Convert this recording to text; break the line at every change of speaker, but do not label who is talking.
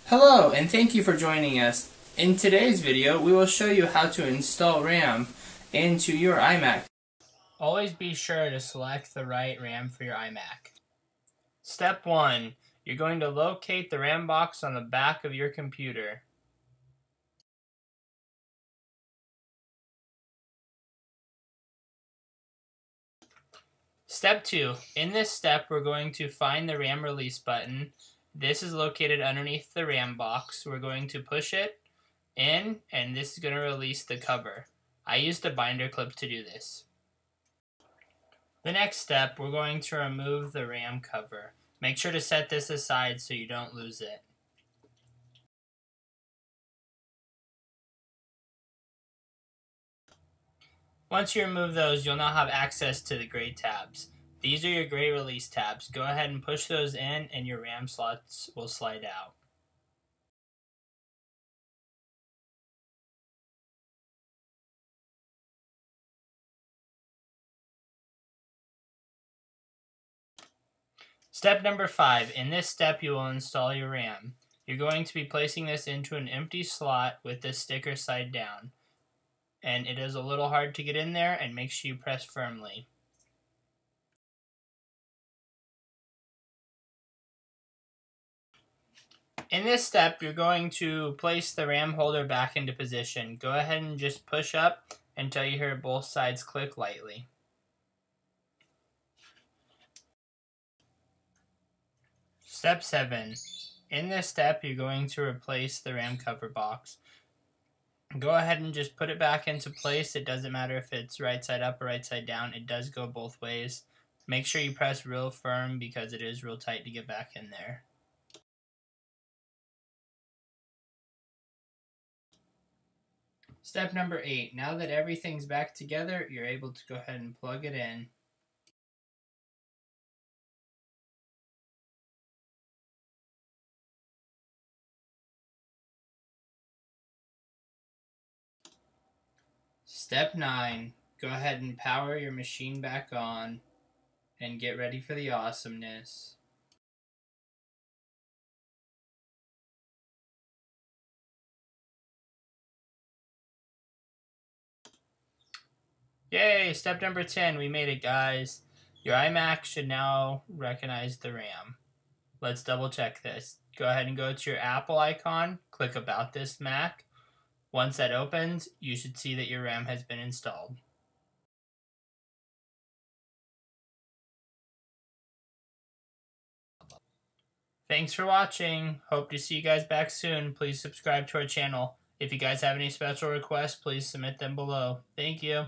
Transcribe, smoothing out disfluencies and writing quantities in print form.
Hello, and thank you for joining us. In today's video, we will show you how to install RAM into your iMac. Always be sure to select the right RAM for your iMac. Step 1. You're going to locate the RAM box on the back of your computer. Step 2. In this step, we're going to find the RAM release button. This is located underneath the RAM box. We're going to push it in, and this is going to release the cover. I used a binder clip to do this. The next step, we're going to remove the RAM cover. Make sure to set this aside so you don't lose it. Once you remove those, you'll now have access to the gray tabs. These are your gray release tabs. Go ahead and push those in and your RAM slots will slide out. Step number 5. In this step, you will install your RAM. You're going to be placing this into an empty slot with the sticker side down. And it is a little hard to get in there, and make sure you press firmly. In this step, you're going to place the RAM holder back into position. Go ahead and just push up until you hear both sides click lightly. Step 7. In this step, you're going to replace the RAM cover box. Go ahead and just put it back into place. It doesn't matter if it's right side up or right side down. It does go both ways. Make sure you press real firm because it is real tight to get back in there. Step number 8. Now that everything's back together, you're able to go ahead and plug it in. Step 9. Go ahead and power your machine back on and get ready for the awesomeness. Yay! Step number 10. We made it, guys. Your iMac should now recognize the RAM. Let's double check this. Go ahead and go to your Apple icon. Click About This Mac. Once that opens, you should see that your RAM has been installed. Thanks for watching. Hope to see you guys back soon. Please subscribe to our channel. If you guys have any special requests, please submit them below. Thank you.